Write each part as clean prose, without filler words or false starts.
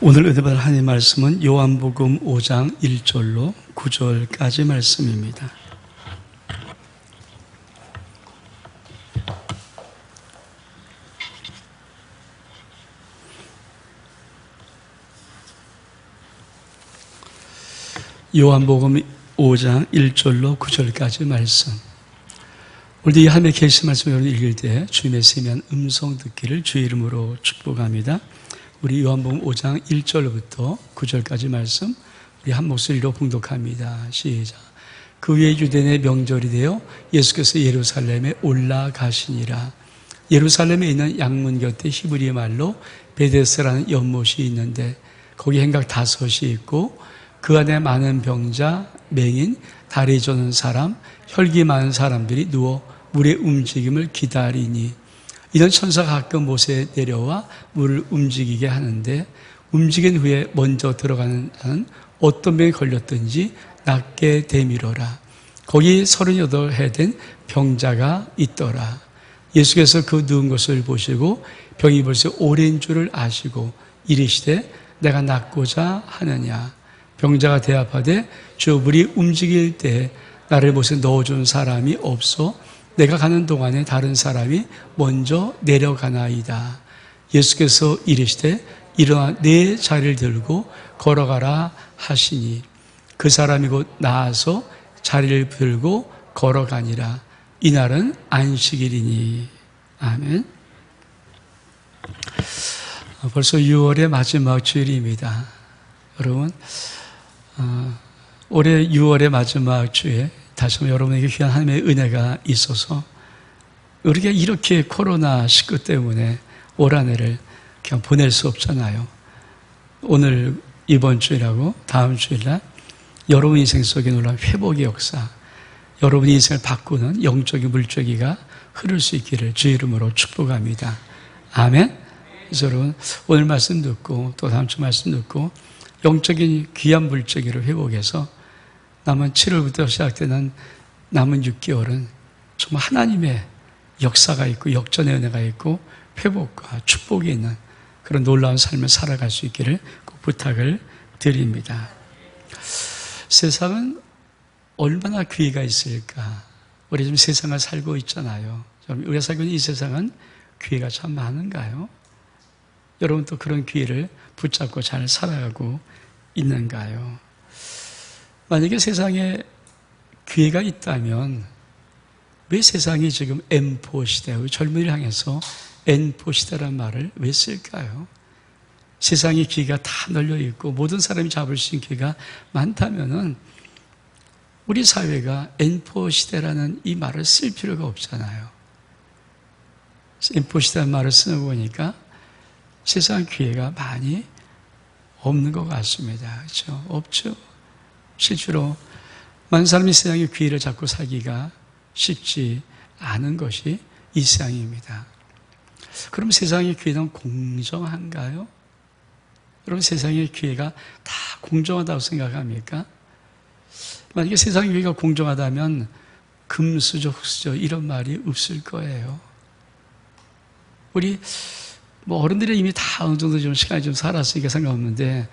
오늘 은혜받을 하나님의 말씀은 요한복음 5장 1절로 9절까지 말씀입니다. 요한복음 5장 1절로 9절까지 말씀. 오늘도 이 하나님의 계시 말씀을 여러분 읽을 때 주님의 세미한 음성 듣기를 주의 이름으로 축복합니다. 우리 요한복음 5장 1절부터 9절까지 말씀 우리 한 목소리로 봉독합니다. 시작. 그 후에 유대인의 명절이 되어 예수께서 예루살렘에 올라가시니라. 예루살렘에 있는 양문 곁에 히브리 말로 베데스라는 연못이 있는데 거기 행각 5이 있고 그 안에 많은 병자, 맹인, 다리 저는 사람, 혈기 많은 사람들이 누워 물의 움직임을 기다리니 이런 천사가 가끔 못에 내려와 물을 움직이게 하는데 움직인 후에 먼저 들어가는 자는 어떤 병에 걸렸든지 낫게 되밀어라. 거기 38해 된 병자가 있더라. 예수께서 그 누운 것을 보시고 병이 벌써 오랜 줄을 아시고 이르시되 내가 낫고자 하느냐. 병자가 대답하되 주여 물이 움직일 때 나를 못에 넣어준 사람이 없어 내가 가는 동안에 다른 사람이 먼저 내려가나이다. 예수께서 이르시되 일어나 내 자리를 들고 걸어가라 하시니 그 사람이 곧 나아서 자리를 들고 걸어가니라. 이날은 안식일이니. 아멘. 벌써 6월의 마지막 주일입니다. 여러분, 올해 6월의 마지막 주에 다시 한번 여러분에게 귀한 하나님의 은혜가 있어서 우리가 이렇게 코로나19 때문에 올 한 해를 그냥 보낼 수 없잖아요. 오늘 이번 주일하고 다음 주일날 여러분 인생 속에 놀라운 회복의 역사, 여러분 인생을 바꾸는 영적인 물줄기가 흐를 수 있기를 주의 이름으로 축복합니다. 아멘. 그래서 여러분 오늘 말씀 듣고 또 다음 주 말씀 듣고 영적인 귀한 물줄기를 회복해서 남은 7월부터 시작되는 남은 6개월은 정말 하나님의 역사가 있고 역전의 은혜가 있고 회복과 축복이 있는 그런 놀라운 삶을 살아갈 수 있기를 꼭 부탁을 드립니다. 세상은 얼마나 귀해가 있을까? 우리 지금 세상을 살고 있잖아요. 우리가 살고 있는 이 세상은 기회가 참 많은가요? 여러분 또 그런 기회를 붙잡고 잘 살아가고 있는가요? 만약에 세상에 기회가 있다면 왜 세상이 지금 M4 시대, 젊은이를 향해서 N4 시대라는 말을 왜 쓸까요? 세상에 기회가 다 널려 있고 모든 사람이 잡을 수 있는 기회가 많다면은 우리 사회가 N4 시대라는 이 말을 쓸 필요가 없잖아요. N4 시대라는 말을 쓰는 거 보니까 세상 기회가 많이 없는 것 같습니다. 그렇죠? 없죠. 실제로 많은 사람이 세상의 기회를 잡고 살기가 쉽지 않은 것이 이 세상입니다. 그럼 세상의 기회는 공정한가요? 여러분 세상의 기회가 다 공정하다고 생각합니까? 만약에 세상의 기회가 공정하다면 금수저, 흑수저 이런 말이 없을 거예요. 우리 어른들이 이미 다 어느 정도 좀 시간이 좀 살았으니까 상관없는데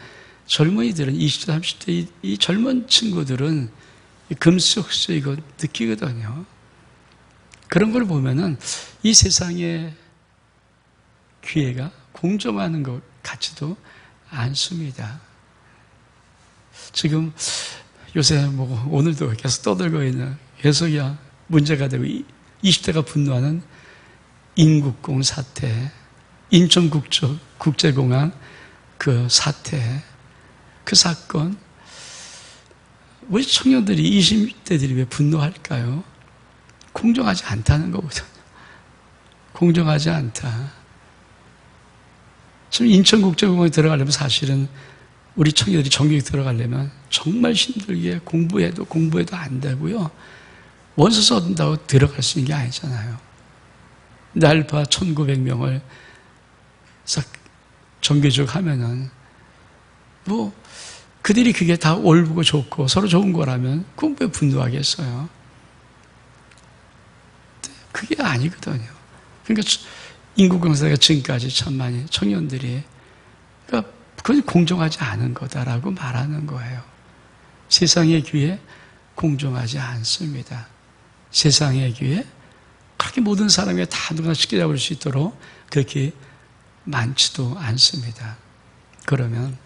젊은이들은 20대, 30대 이 젊은 친구들은 금수저, 흑수저 이거 느끼거든요. 그런 걸 보면은 이 세상의 기회가 공정하는 것 같지도 않습니다. 지금 요새 오늘도 계속 떠들고 있는 계속이야 문제가 되고 20대가 분노하는 인국공 사태, 인천국제공항 그 사태, 그 사건, 왜 청년들이 20대들이 왜 분노할까요? 공정하지 않다는 거거든요. 공정하지 않다. 지금 인천국제공항에 들어가려면 사실은 우리 청년들이 전국에 들어가려면 정말 힘들게 공부해도 안 되고요. 원서 써준다고 들어갈 수 있는 게 아니잖아요. 날파 1900명을 싹 정규직 하면은 그들이 그게 다 옳고 좋고 서로 좋은 거라면 공부에 분노하겠어요. 그게 아니거든요. 그러니까 인구경사가 지금까지 참 많이 청년들이 그러니까 그건 공정하지 않은 거다라고 말하는 거예요. 세상의 귀에 공정하지 않습니다. 세상의 귀에 그렇게 모든 사람이 다 누구나 쉽게 잡을 수 있도록 그렇게 많지도 않습니다. 그러면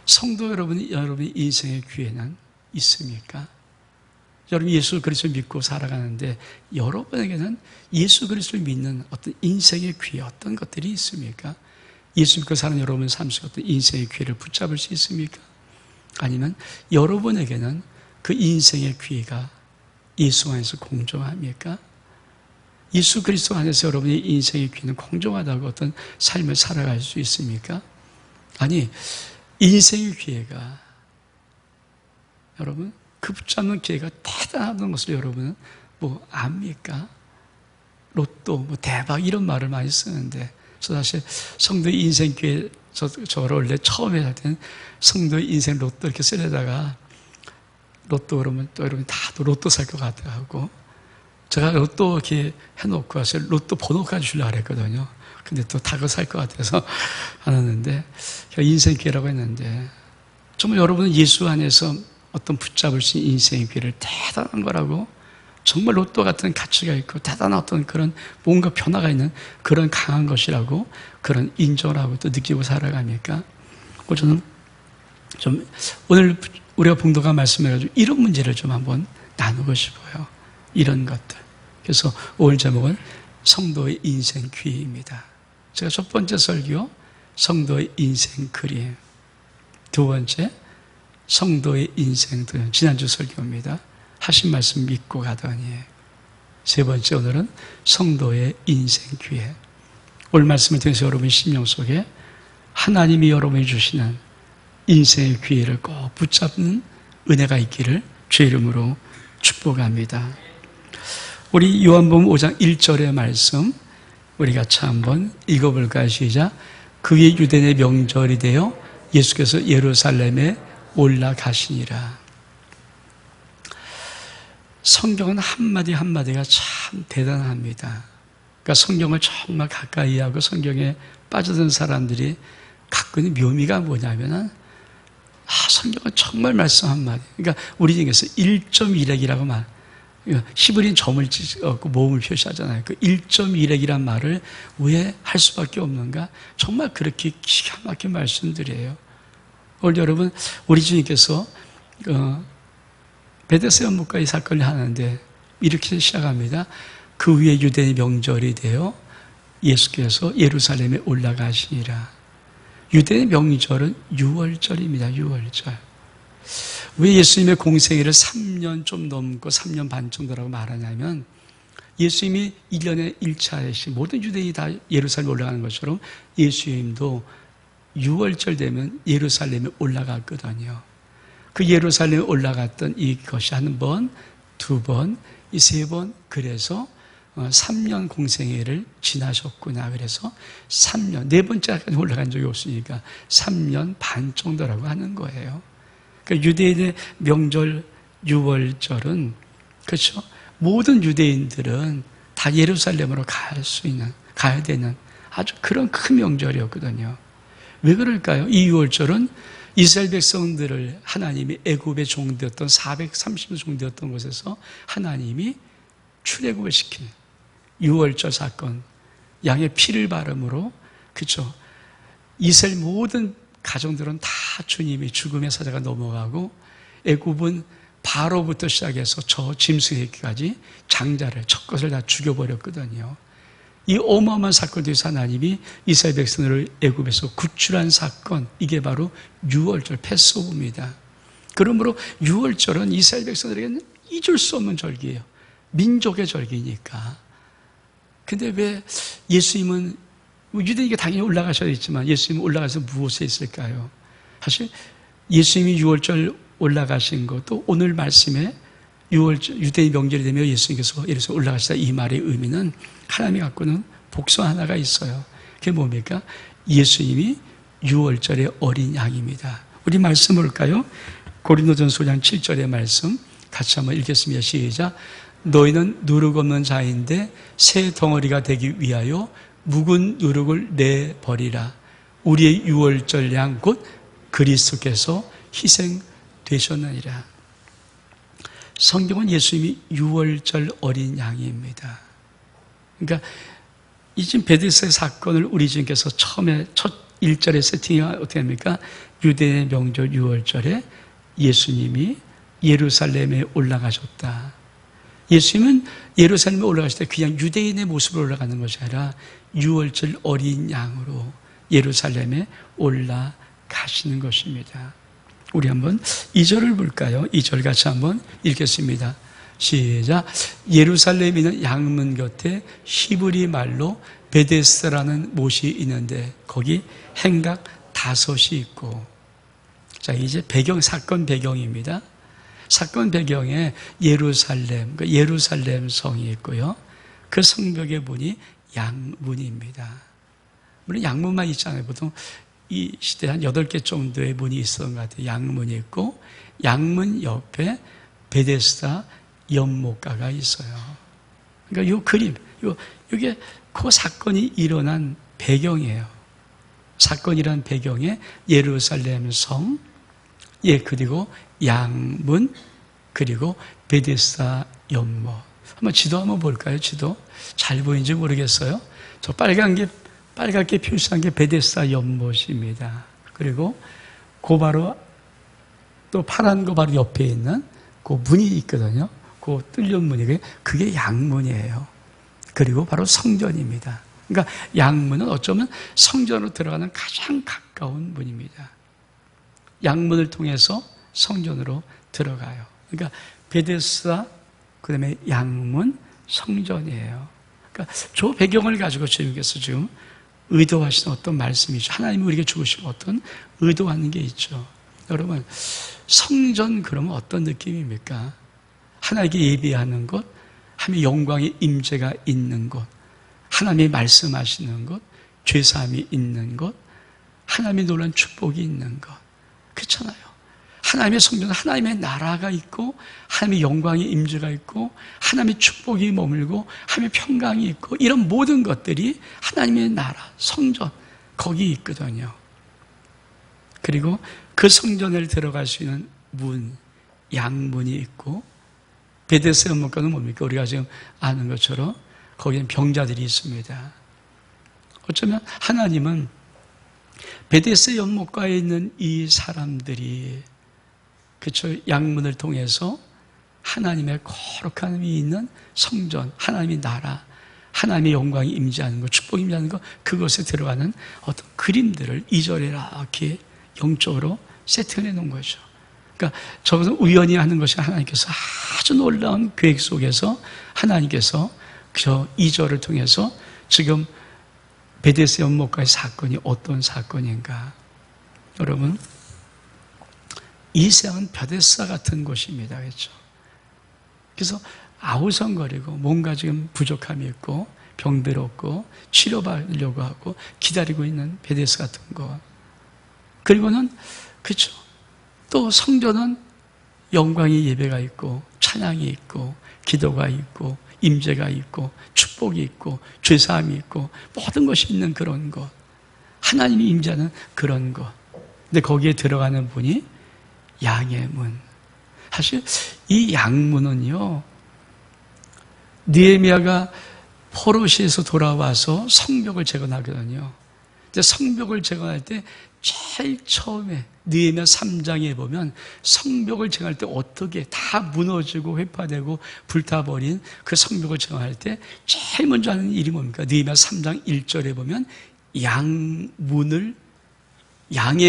성도 여러분의 인생의 귀에는 있습니까? 여러분 예수 그리스도를 믿고 살아가는데 여러분에게는 예수 그리스도를 믿는 어떤 인생의 귀에 어떤 것들이 있습니까? 예수 믿고 사는 여러분 삶 속에 어떤 인생의 귀를 붙잡을 수 있습니까? 아니면 여러분에게는 그 인생의 귀가 예수 안에서 공정합니까? 예수 그리스도 안에서 여러분의 인생의 귀는 공정하다고 어떤 삶을 살아갈 수 있습니까? 아니, 인생의 기회가 여러분 그 붙잡는 기회가 대단하다는 것을 여러분은 뭐 압니까? 로또, 뭐 대박 이런 말을 많이 쓰는데 저 사실 성도의 인생 기회 저를 원래 처음에 할 때는 성도의 인생 로또 이렇게 쓰려다가 로또 그러면 또 여러분 다도 로또 살 것 같아가지고 제가 로또 이렇게 해놓고 와서 로또 번호까지 주려고 그랬거든요. 근데 또 다 그거 살 것 같아서 안 했는데 인생 기회라고 했는데 정말 여러분은 예수 안에서 어떤 붙잡을 수 있는 인생의 기회를 대단한 거라고 정말 로또 같은 가치가 있고 대단한 어떤 그런 뭔가 변화가 있는 그런 강한 것이라고 그런 인정을 하고 또 느끼고 살아가니까 저는 좀 오늘 우리가 봉도가 말씀해가지고 이런 문제를 좀 한번 나누고 싶어요. 이런 것들. 그래서 오늘 제목은 성도의 인생 귀입니다. 제가 첫 번째 설교 성도의 인생 그림, 두 번째 성도의 인생 그림, 지난주 설교입니다. 하신 말씀 믿고 가더니, 세 번째 오늘은 성도의 인생 귀에. 오늘 말씀을 통해서 여러분 심령 속에 하나님이 여러분이 주시는 인생의 기회를 꼭 붙잡는 은혜가 있기를 주의 이름으로 축복합니다. 우리 요한복음 5장 1절의 말씀 우리 같이 한번 읽어볼까요? 시작. 그의 유대인의 명절이 되어 예수께서 예루살렘에 올라가시니라. 성경은 한마디 한마디가 참 대단합니다. 그러니까 성경을 정말 가까이 하고 성경에 빠져든 사람들이 갖고 있는 묘미가 뭐냐면은 성경은 정말 말씀 한마디. 그러니까 우리 중에서 1.1획이라고 말. 히브리는 점을 찍고 모음을 표시하잖아요. 그 1.1획이란 말을 왜 할 수밖에 없는가? 정말 그렇게 기가 막힌 말씀들이에요. 오늘 여러분, 우리 주님께서 베데스다 연못가의 사건을 하는데 이렇게 시작합니다. 그 위에 유대인의 명절이 되어 예수께서 예루살렘에 올라가시니라. 유대의 명절은 6월절입니다. 6월절. 왜 예수님의 공생애를 3년 좀 넘고 3년 반 정도라고 말하냐면 예수님이 1년에 1차씩 모든 유대인이 다 예루살렘에 올라가는 것처럼 예수님도 6월절 되면 예루살렘에 올라갔거든요. 그 예루살렘에 올라갔던 이것이 한 번, 두 번, 이 세 번, 그래서 3년 공생애를 지나셨구나. 그래서 3년, 네 번째까지 올라간 적이 없으니까 3년 반 정도라고 하는 거예요. 그러니까 유대인의 명절 6월절은, 그렇죠? 모든 유대인들은 다 예루살렘으로 가야 되는 아주 그런 큰 명절이었거든요. 왜 그럴까요? 이 6월절은 이스라엘 백성들을 하나님이 애굽의 종되었던 430년 종되었던 곳에서 하나님이 출애굽을 시키는 6월절 사건, 양의 피를 바름으로, 그렇죠? 이스라엘 모든 가정들은 다 주님이 죽음의 사자가 넘어가고 애굽은 바로부터 시작해서 저 짐승에게까지 장자를 첫 것을 다 죽여버렸거든요. 이 어마어마한 사건을 위해서 하나님이 이스라엘 백성들을 애굽에서 구출한 사건, 이게 바로 6월절 패스오브입니다. 그러므로 6월절은 이스라엘 백성들에게는 잊을 수 없는 절기예요. 민족의 절기니까. 근데 왜 예수님은 유대인에게 당연히 올라가셔야 있지만 예수님은 올라가서 무엇에 있을까요? 사실 예수님이 6월절 올라가신 것도 오늘 말씀에 6월절 유대인 명절이 되면 예수님께서 예루살렘 올라가시다 이 말의 의미는 하나님이 갖고는 복수 하나가 있어요. 그게 뭡니까? 예수님이 6월절의 어린 양입니다. 우리 말씀 볼까요? 고린도전서 5장 7절의 말씀 같이 한번 읽겠습니다. 시작. 너희는 누룩 없는 자인데 새 덩어리가 되기 위하여 묵은 누룩을 내버리라. 우리의 유월절 양 곧 그리스도께서 희생되셨느니라. 성경은 예수님이 유월절 어린 양입니다. 그러니까 이 지금 베데스다 사건을 우리 주님께서 처음에 첫 1절에 세팅이 어떻게 합니까? 유대의 명절 유월절에 예수님이 예루살렘에 올라가셨다. 예수님은 예루살렘에 올라가실 때 그냥 유대인의 모습으로 올라가는 것이 아니라 유월절 어린 양으로 예루살렘에 올라가시는 것입니다. 우리 한번 2절을 볼까요? 2절 같이 한번 읽겠습니다. 시작. 예루살렘에 있는 양문 곁에 히브리 말로 베데스다라는 못이 있는데 거기 행각 5이 있고. 자, 이제 사건 배경입니다. 사건 배경에 예루살렘, 그러니까 예루살렘 성이 있고요. 그 성벽의 문이 양문입니다. 물론 양문만 있잖아요. 보통 이 시대에 한 8개 정도의 문이 있었던 것 같아요. 양문이 있고, 양문 옆에 베데스다 연못가가 있어요. 그러니까 이 그림, 이게 그 사건이 일어난 배경이에요. 사건이란 배경에 예루살렘 성, 그리고 양문, 그리고 베데스다 연못. 한번 지도 한번 볼까요? 지도. 잘 보이는지 모르겠어요. 저 빨갛게 표시한 게 베데스다 연못입니다. 그리고 그 바로 또 파란 거 바로 옆에 있는 그 문이 있거든요. 그 뚫린 문이, 그게 양문이에요. 그리고 바로 성전입니다. 그러니까 양문은 어쩌면 성전으로 들어가는 가장 가까운 문입니다. 양문을 통해서 성전으로 들어가요. 그러니까 베데스다, 그 다음에 양문, 성전이에요. 그러니까 저 배경을 가지고 주님께서 지금 의도하시는 어떤 말씀이죠. 하나님이 우리에게 주시는 어떤 의도하는 게 있죠. 여러분, 성전 그러면 어떤 느낌입니까? 하나님께 예배하는 곳, 하나님의 영광의 임재가 있는 곳, 하나님이 말씀하시는 곳, 죄사함이 있는 곳, 하나님의 놀라운 축복이 있는 것. 그렇잖아요. 하나님의 성전은 하나님의 나라가 있고, 하나님의 영광의 임재가 있고, 하나님의 축복이 머물고, 하나님의 평강이 있고, 이런 모든 것들이 하나님의 나라, 성전, 거기 있거든요. 그리고 그 성전을 들어갈 수 있는 문, 양문이 있고, 베데스다 연못가는 뭡니까? 우리가 지금 아는 것처럼 거기는 병자들이 있습니다. 어쩌면 하나님은 베데스다 연못가에 있는 이 사람들이, 그렇죠, 양문을 통해서 하나님의 거룩한 힘이 있는 성전, 하나님의 나라, 하나님의 영광이 임재하는 것, 축복이 임재하는 것, 그것에 들어가는 어떤 그림들을 2절에 이렇게 영적으로 세팅해 놓은 거죠. 그러니까 저것은 우연히 하는 것이 하나님께서 아주 놀라운 계획 속에서 하나님께서 저 2절을 통해서 지금 베데스다 연못가의 사건이 어떤 사건인가. 여러분, 이 세상은 베데스다 같은 곳입니다. 그렇죠? 그래서 아우성거리고 뭔가 지금 부족함이 있고 병들 없고 치료받으려고 하고 기다리고 있는 베데스다 같은 것. 그리고는 그렇죠. 또 성전은 영광의 예배가 있고 찬양이 있고 기도가 있고 임재가 있고 축복이 있고 죄사함이 있고 모든 것이 있는 그런 것. 하나님이 임재하는 그런 것. 근데 거기에 들어가는 분이 양의 문. 사실 이 양문은요, 느헤미야가 포로시에서 돌아와서 성벽을 재건하거든요. 근데 성벽을 재건할 때 제일 처음에 느헤미야 3장에 보면 성벽을 재건할 때 어떻게 다 무너지고 회파되고 불타버린 그 성벽을 재건할 때 제일 먼저 하는 일이 뭡니까? 느헤미야 3장 1절에 보면 양의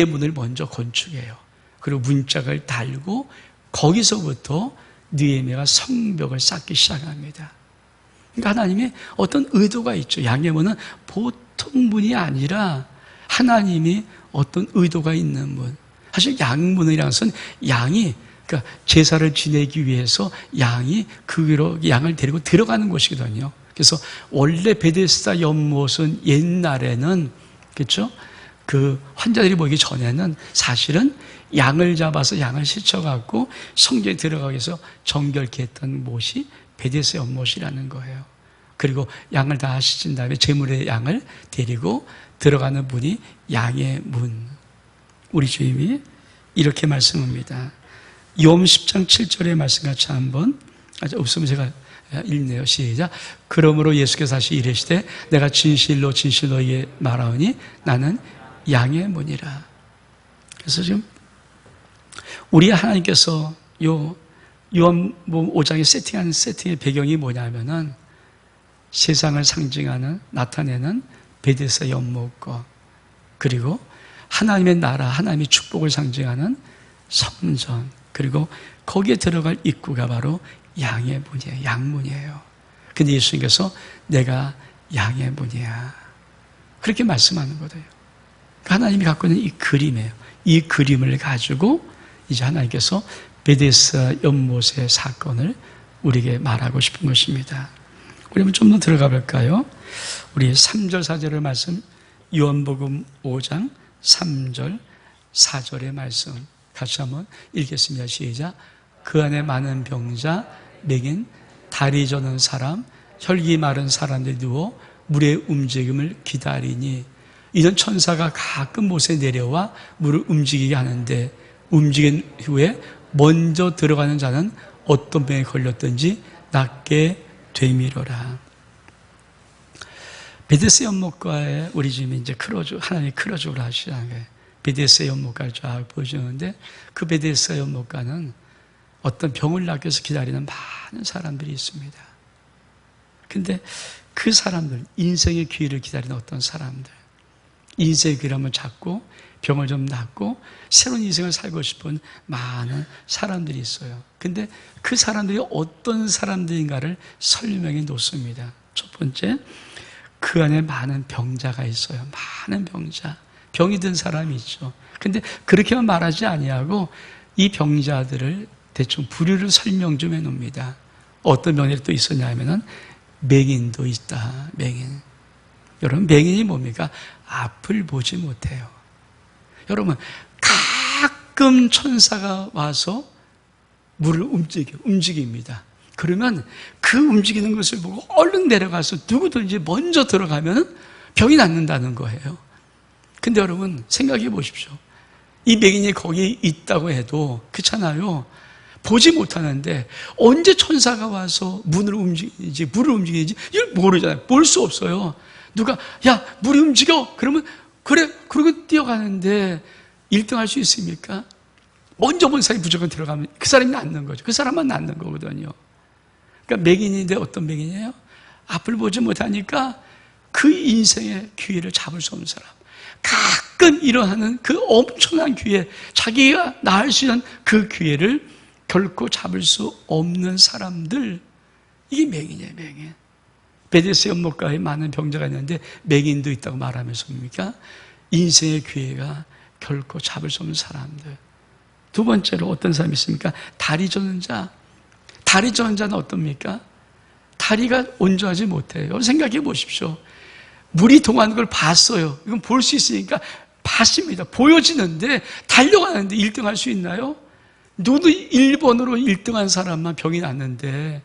문을 먼저 건축해요. 그리고 문짝을 달고 거기서부터 느헤미야가 성벽을 쌓기 시작합니다. 그러니까 하나님의 어떤 의도가 있죠. 양의 문은 보통 문이 아니라 하나님이 어떤 의도가 있는 문. 사실 양문이라는 것은 양이, 그러니까 제사를 지내기 위해서 양이 그 위로 양을 데리고 들어가는 곳이거든요. 그래서 원래 베데스다 연못은 옛날에는, 그렇죠? 그 환자들이 모이기 전에는 사실은 양을 잡아서 양을 씻어갖고 성전에 들어가기 위해서 정결케 했던 못이 베데스다 연못이라는 거예요. 그리고 양을 다 씻은 다음에 제물의 양을 데리고 들어가는 문이 양의 문. 우리 주님이 이렇게 말씀합니다. 요한 10장 7절의 말씀 같이 한번, 없으면 제가 읽네요. 시작. 그러므로 예수께서 다시 이르시되 내가 진실로 진실로 너희에게 말하오니 나는 양의 문이라. 그래서 지금 우리 하나님께서 요한복음 5장에 세팅하는 세팅의 배경이 뭐냐면은 세상을 상징하는, 나타내는 베데스다 연못과, 그리고 하나님의 나라, 하나님의 축복을 상징하는 성전, 그리고 거기에 들어갈 입구가 바로 양의 문이에요. 양문이에요. 근데 예수님께서 내가 양의 문이야, 그렇게 말씀하는 거예요. 하나님이 갖고 있는 이 그림이에요. 이 그림을 가지고 이제 하나님께서 베데스다 연못의 사건을 우리에게 말하고 싶은 것입니다. 우리 좀 더 들어가 볼까요? 우리 3절 4절의 말씀, 요한복음 5장 3절 4절의 말씀 같이 한번 읽겠습니다. 시작. 그 안에 많은 병자, 맹인, 다리 저는 사람, 혈기 마른 사람들이 누워 물의 움직임을 기다리니, 이런 천사가 가끔 못에 내려와 물을 움직이게 하는데 움직인 후에 먼저 들어가는 자는 어떤 병에 걸렸든지 낫게 되미러라. 베데스다 연못가에 우리 주님이 이제 크로즈, 하나님이 크로즈를 하시는 거예요. 베데스다 연못가를 쫙 보여주는데 그 베데스다 연못가는 어떤 병을 낫기 위해서 기다리는 많은 사람들이 있습니다. 근데 그 사람들, 인생의 기회를 기다리는 어떤 사람들, 인생의 기회를 한번 잡고 병을 좀 낫고 새로운 인생을 살고 싶은 많은 사람들이 있어요. 근데 그 사람들이 어떤 사람들인가를 설명해 놓습니다. 첫 번째, 그 안에 많은 병자가 있어요. 많은 병자. 병이 든 사람이 있죠. 근데 그렇게만 말하지 아니하고 이 병자들을 대충 부류를 설명 좀 해놓습니다. 어떤 병이 또 있었냐 하면은 맹인도 있다. 맹인. 여러분, 맹인이 뭡니까? 앞을 보지 못해요. 여러분, 가끔 천사가 와서 물을 움직입니다. 그러면 그 움직이는 것을 보고 얼른 내려가서 누구든지 먼저 들어가면 병이 낫는다는 거예요. 근데 여러분, 생각해 보십시오. 이 맹인이 거기 있다고 해도, 그렇잖아요. 보지 못하는데 언제 천사가 와서 물을 움직이는지 이걸 모르잖아요. 볼 수 없어요. 누가 야, 물이 움직여, 그러면 그래, 그러고 뛰어가는데 1등 할 수 있습니까? 먼저 본 사람이 무조건 들어가면 그 사람이 낫는 거죠. 그 사람만 낫는 거거든요. 그러니까 맹인인데 어떤 맹인이에요? 앞을 보지 못하니까 그 인생의 기회를 잡을 수 없는 사람. 가끔 일어나는 그 엄청난 기회, 자기가 나을 수 있는 그 기회를 결코 잡을 수 없는 사람들, 이게 맹인이에요. 맹인. 베데스다 연못가에 많은 병자가 있는데 맹인도 있다고 말하면서 뭡니까? 인생의 기회가 결코 잡을 수 없는 사람들. 두 번째로 어떤 사람이 있습니까? 다리 저는 자. 다리 저는 자는 어떻습니까? 다리가 온전하지 못해요. 생각해 보십시오. 물이 동하는 걸 봤어요. 이건 볼 수 있으니까 봤습니다. 보여지는데 달려가는데 1등 할 수 있나요? 누구도 1번으로 1등한 사람만 병이 났는데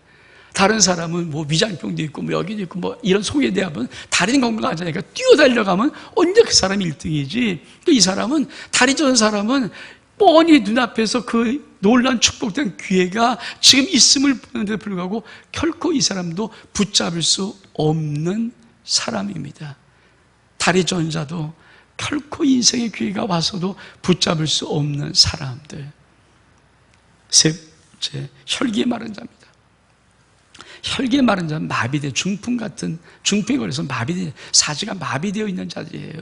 다른 사람은 뭐 위장병도 있고 뭐 여기도 있고 뭐 이런 속에 대하면 다리는 건강하자니까 뛰어달려가면 언제 그 사람이 1등이지. 또 이 사람은, 다리 저는 사람은 뻔히 눈앞에서 그 놀라운 축복된 기회가 지금 있음을 보는데 불구하고 결코 이 사람도 붙잡을 수 없는 사람입니다. 다리 저는 자도 결코 인생의 기회가 와서도 붙잡을 수 없는 사람들. 세 번째, 혈기에 마른 자입니다. 혈기에 마른 자는 마비돼, 중풍 같은, 중풍에 걸려서 마비돼, 사지가 마비되어 있는 자들이에요.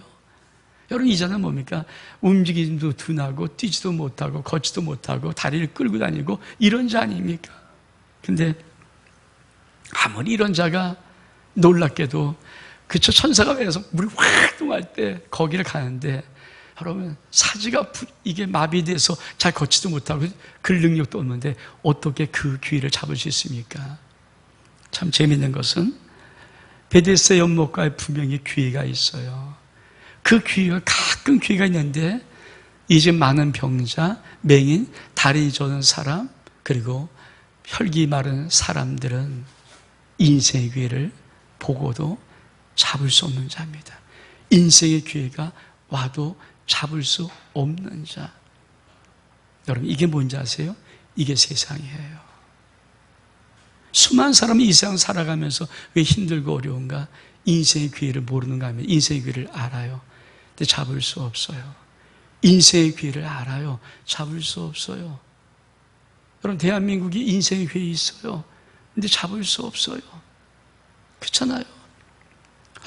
여러분, 이 자는 뭡니까? 움직임도 둔하고 뛰지도 못하고 걷지도 못하고 다리를 끌고 다니고 이런 자 아닙니까? 근데 아무리 이런 자가 놀랍게도, 그쵸, 천사가 와서 물이 확 동할 때 거기를 가는데, 여러분, 사지가 이게 마비돼서 잘 걷지도 못하고 글 능력도 없는데 어떻게 그 기회를 잡을 수 있습니까? 참 재미있는 것은 베데스다 연못가에 분명히 기회가 있어요. 그 기회가, 가끔 기회가 있는데 이제 많은 병자, 맹인, 다리 저는 사람, 그리고 혈기 마른 사람들은 인생의 기회를 보고도 잡을 수 없는 자입니다. 인생의 기회가 와도 잡을 수 없는 자. 여러분, 이게 뭔지 아세요? 이게 세상이에요. 수많은 사람이 이 세상 살아가면서 왜 힘들고 어려운가? 인생의 기회를 모르는가 하면 인생의 기회를 알아요. 근데 잡을 수 없어요. 인생의 기회를 알아요. 잡을 수 없어요. 여러분, 대한민국이 인생의 기회 있어요. 근데 잡을 수 없어요. 그렇잖아요.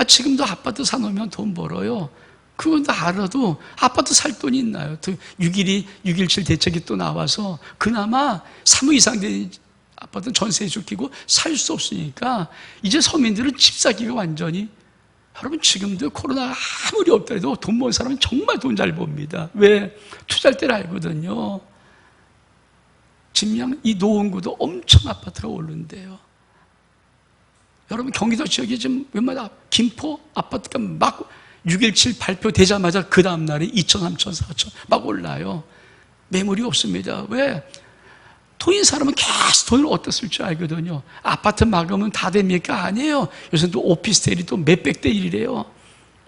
지금도 아파트 사놓으면 돈 벌어요. 그건 다 알아도 아파트 살 돈이 있나요? 6.17 대책이 또 나와서 그나마 사무 이상 된 아파트는 전세에 쫓기고 살 수 없으니까 이제 서민들은 집 사기가 완전히, 여러분 지금도 코로나가 아무리 없더라도 돈 버는 사람은 정말 돈 잘 법니다. 왜? 투자할 때를 알거든요. 진명 이 노원구도 엄청 아파트가 오른대요. 여러분 경기도 지역이 지금 웬만한 김포 아파트가 막 6.17 발표되자마자 그 다음날에 2천, 3천, 4천 막 올라요. 매물이 없습니다. 왜? 돈인 사람은 계속 돈을 어디다 쓸 줄 알거든요. 아파트 막으면 다 됩니까? 아니에요. 요새 또 오피스텔이 또 몇백 대 1이래요.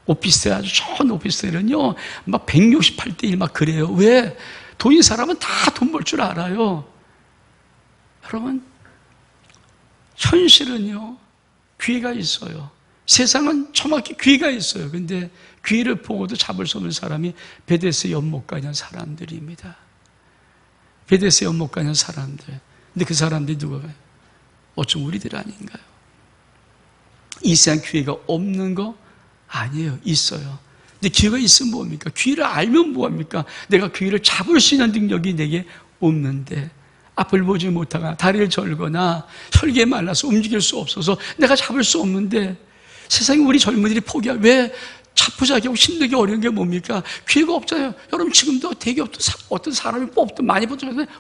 오피스텔, 아주 좋은 오피스텔은요 막 168대 1 막 그래요. 왜? 돈인 사람은 다 돈 벌 줄 알아요. 여러분, 현실은요 기회가 있어요. 세상은 정확히 기회가 있어요. 근데 기회를 보고도 잡을 수 없는 사람이 베데스 연못가냐 사람들입니다. 베데스 연못가냐 사람들. 근데 그 사람들이 누가요? 어쩜 우리들 아닌가요? 이 세상 기회가 없는 거 아니에요. 있어요. 근데 기회가 있으면 뭡니까? 기회를 알면 뭐합니까? 내가 기회를 잡을 수 있는 능력이 내게 없는데, 앞을 보지 못하거나 다리를 절거나 혈기에 말라서 움직일 수 없어서 내가 잡을 수 없는데, 세상에 우리 젊은이들이 포기할, 왜 자포자기하고 힘들게 어려운 게 뭡니까? 기회가 없잖아요. 여러분 지금도 대기업도 어떤 사람이 뽑든 많이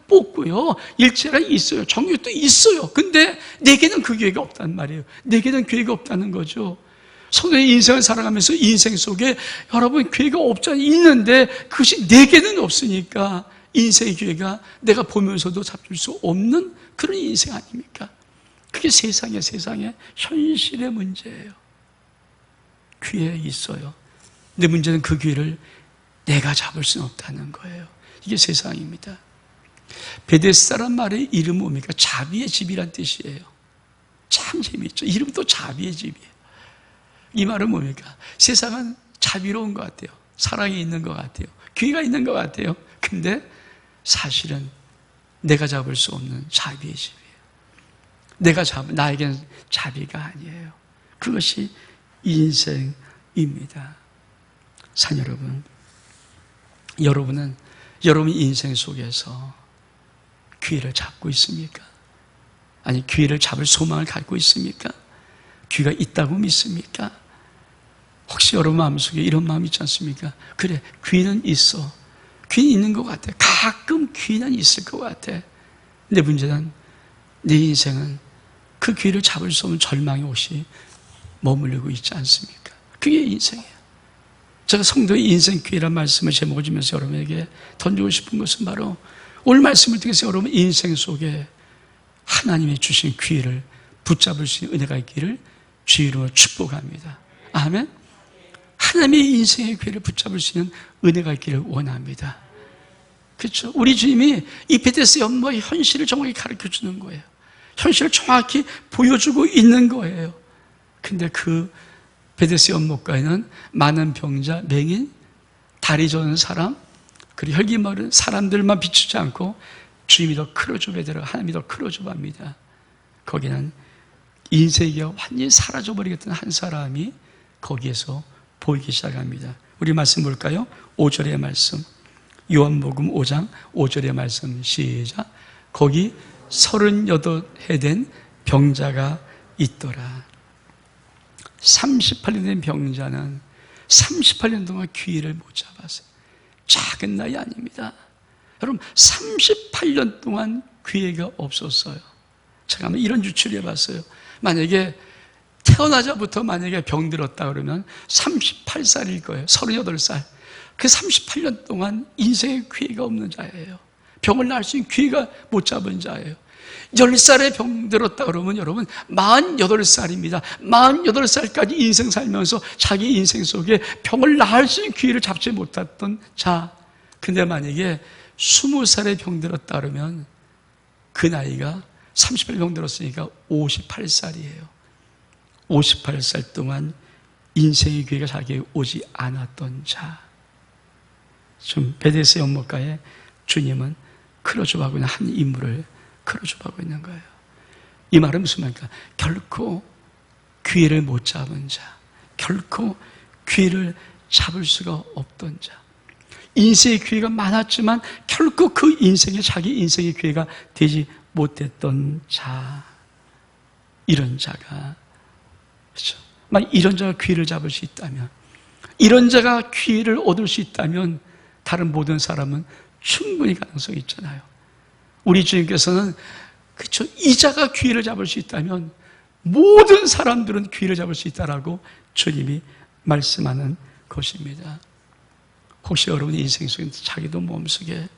뽑고요. 일자리가 있어요. 정규직도 있어요. 근데 내게는 그 기회가 없단 말이에요. 내게는 기회가 없다는 거죠. 성도의 인생을 살아가면서 인생 속에 여러분 기회가 없잖아요. 있는데 그것이 내게는 없으니까 인생의 기회가 내가 보면서도 잡을 수 없는 그런 인생 아닙니까? 그게 세상의 현실의 문제예요. 기회 있어요. 근데 문제는 그 기회를 내가 잡을 수는 없다는 거예요. 이게 세상입니다. 베데스다란 말의 이름은 뭡니까? 자비의 집이란 뜻이에요. 참 재미있죠. 이름도 자비의 집이에요. 이 말은 뭡니까? 세상은 자비로운 것 같아요. 사랑이 있는 것 같아요. 기회가 있는 것 같아요. 근데 사실은 내가 잡을 수 없는 자비의 집이에요. 나에게는 자비가 아니에요. 그것이 인생입니다. 산 여러분, 여러분은 여러분 인생 속에서 기회를 잡고 있습니까? 아니, 기회를 잡을 소망을 갖고 있습니까? 기회가 있다고 믿습니까? 혹시 여러분 마음속에 이런 마음 있지 않습니까? 그래, 기회는 있어. 기회는 있는 것 같아. 가끔 기회는 있을 것 같아. 근데 문제는 내 인생은 그 기회를 잡을 수 없는 절망의 옷이 머무르고 있지 않습니까? 그게 인생이에요. 제가 성도의 인생 기회란 말씀을 제목을 주면서 여러분에게 던지고 싶은 것은 바로 오늘 말씀을 통해서 여러분 인생 속에 하나님의 주신 기회를 붙잡을 수 있는 은혜가 있기를 주의 이름으로 축복합니다. 아멘. 하나님의 인생의 기회를 붙잡을 수 있는 은혜가 있기를 원합니다. 그렇죠? 우리 주님이 이 베데스 연못의 현실을 정확히 가르쳐 주는 거예요. 현실을 정확히 보여주고 있는 거예요. 근데 그 베데스 연못가에는 많은 병자, 맹인, 다리 저는 사람, 그리고 혈기 마른 사람들만 비추지 않고 주님이 더 크로즈업에 들어가 하나님이 더 크로즈업합니다. 거기는 인생이 완전히 사라져버리겠던 한 사람이 거기에서 보이기 시작합니다. 우리 말씀 볼까요? 5절의 말씀, 요한복음 5장 5절의 말씀 시작. 거기 38해 된 병자가 있더라. 38년 된 병자는 38년 동안 기회를 못 잡았어요. 작은 나이 아닙니다. 여러분 38년 동안 기회가 없었어요. 제가 한번 이런 유추를 해봤어요. 만약에 태어나자부터 만약에 병들었다 그러면 38살일 거예요. 38살. 그 38년 동안 인생에 기회가 없는 자예요. 병을 날 수 있는 기회가 못 잡은 자예요. 10살에 병들었다 그러면 여러분 48살입니다. 48살까지 인생 살면서 자기 인생 속에 병을 나을 수 있는 기회를 잡지 못했던 자, 근데 만약에 20살에 병들었다 그러면 그 나이가 30살에 병들었으니까 58살이에요. 58살 동안 인생의 기회가 자기에게 오지 않았던 자. 지금 베데스 연못가에 주님은 크로즈하고 있는 한 인물을 크로즈하고 있는 거예요. 이 말은 무슨 말입니까? 결코 기회를 못 잡은 자, 결코 기회를 잡을 수가 없던 자, 인생의 기회가 많았지만 결코 그 인생에 자기 인생의 기회가 되지 못했던 자, 이런 자가, 그렇죠? 만약 이런 자가 기회를 잡을 수 있다면, 이런 자가 기회를 얻을 수 있다면 다른 모든 사람은 충분히 가능성이 있잖아요. 우리 주님께서는 그렇죠, 이 자가 기회를 잡을 수 있다면 모든 사람들은 기회를 잡을 수 있다라고 주님이 말씀하는 것입니다. 혹시 여러분의 인생 속에 자기도 몸속에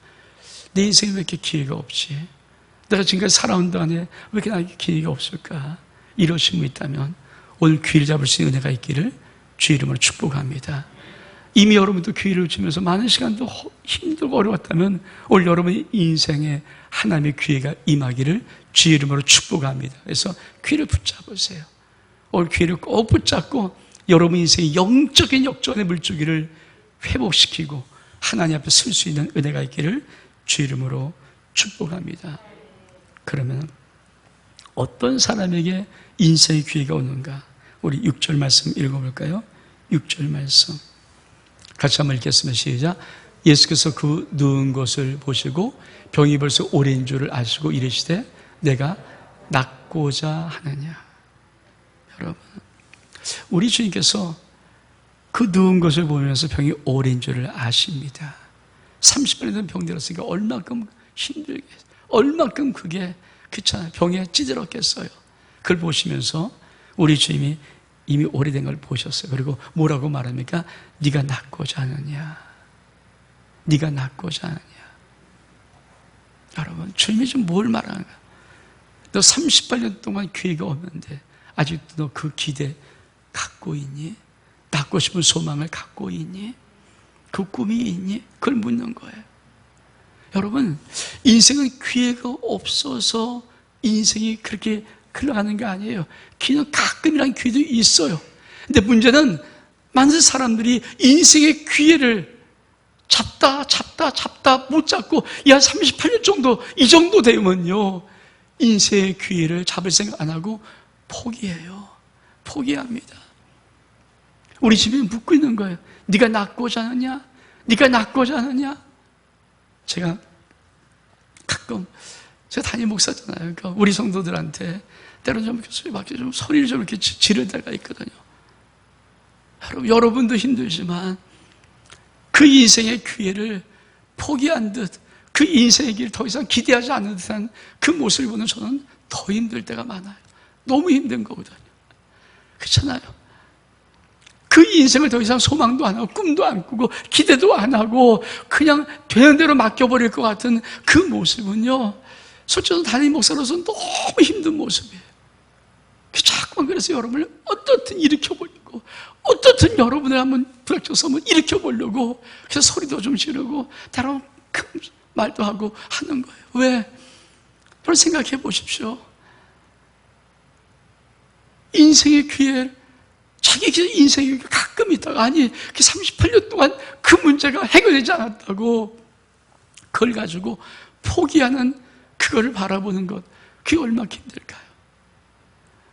내 인생에 왜 이렇게 기회가 없지? 내가 지금까지 살아온 동안에 왜 이렇게 나에게 기회가 없을까? 이러신 분 있다면 오늘 기회를 잡을 수 있는 은혜가 있기를 주의 이름으로 축복합니다. 이미 여러분도 기회를 주면서 많은 시간도 힘들고 어려웠다면 오늘 여러분의 인생에 하나님의 기회가 임하기를 주의 이름으로 축복합니다. 그래서 기회를 붙잡으세요. 오늘 기회를 꼭 붙잡고 여러분 인생의 영적인 역전의 물줄기를 회복시키고 하나님 앞에 설 수 있는 은혜가 있기를 주의 이름으로 축복합니다. 그러면 어떤 사람에게 인생의 기회가 오는가? 우리 6절 말씀 읽어볼까요? 6절 말씀 같이 한번 읽겠습니다. 시작. 예수께서 그 누운 것을 보시고 병이 벌써 오래인 줄을 아시고 이르시되 내가 낫고자 하느냐. 여러분, 우리 주님께서 그 누운 것을 보면서 병이 오래인 줄을 아십니다. 30년 된 병 들었으니까 얼마큼 힘들게, 얼마큼 그게 그렇잖아요. 병에 찌들었겠어요. 그걸 보시면서 우리 주님이 이미 오래된 걸 보셨어요. 그리고 뭐라고 말합니까? 네가 낫고자 하느냐. 네가 낫고자 하느냐. 여러분, 주님이 지금 뭘 말하는가? 너 38년 동안 기회가 없는데 아직도 너 그 기대 갖고 있니? 낫고 싶은 소망을 갖고 있니? 그 꿈이 있니? 그걸 묻는 거예요. 여러분, 인생은 기회가 없어서 인생이 그렇게 흘러가는 게 아니에요. 기회는 가끔이란 기회도 있어요. 근데 문제는 많은 사람들이 인생의 기회를 잡다 못 잡고 한 38년 정도, 이 정도 되면요, 인생의 기회를 잡을 생각 안 하고 포기해요. 포기합니다. 우리 집에 묻고 있는 거예요. 네가 낫고자 하느냐? 네가 낫고자 하느냐? 제가 가끔, 제가 담임 목사잖아요. 그러니까 우리 성도들한테 때로는 좀 소리를 좀 이렇게 지를 때가 있거든요. 여러분도 힘들지만 그 인생의 기회를 포기한 듯, 그 인생의 길을 더 이상 기대하지 않는 듯한 그 모습을 보는 저는 더 힘들 때가 많아요. 너무 힘든 거거든요. 그렇잖아요. 그 인생을 더 이상 소망도 안 하고 꿈도 안 꾸고 기대도 안 하고 그냥 되는 대로 맡겨버릴 것 같은 그 모습은요, 솔직히 담임 목사로서는 너무 힘든 모습이에요. 자꾸만 그래서 여러분을 어떻든 일으켜보려고, 어떻든 여러분을 한번 부닥쳐서 한번 일으켜보려고, 그래서 소리도 좀 지르고 다른 큰 말도 하고 하는 거예요. 왜? 여러분 생각해 보십시오. 인생의 기회를, 자기 인생이 가끔 있다가, 아니 38년 동안 그 문제가 해결되지 않았다고 그걸 가지고 포기하는, 그거를 바라보는 것, 그게 얼마나 힘들까요?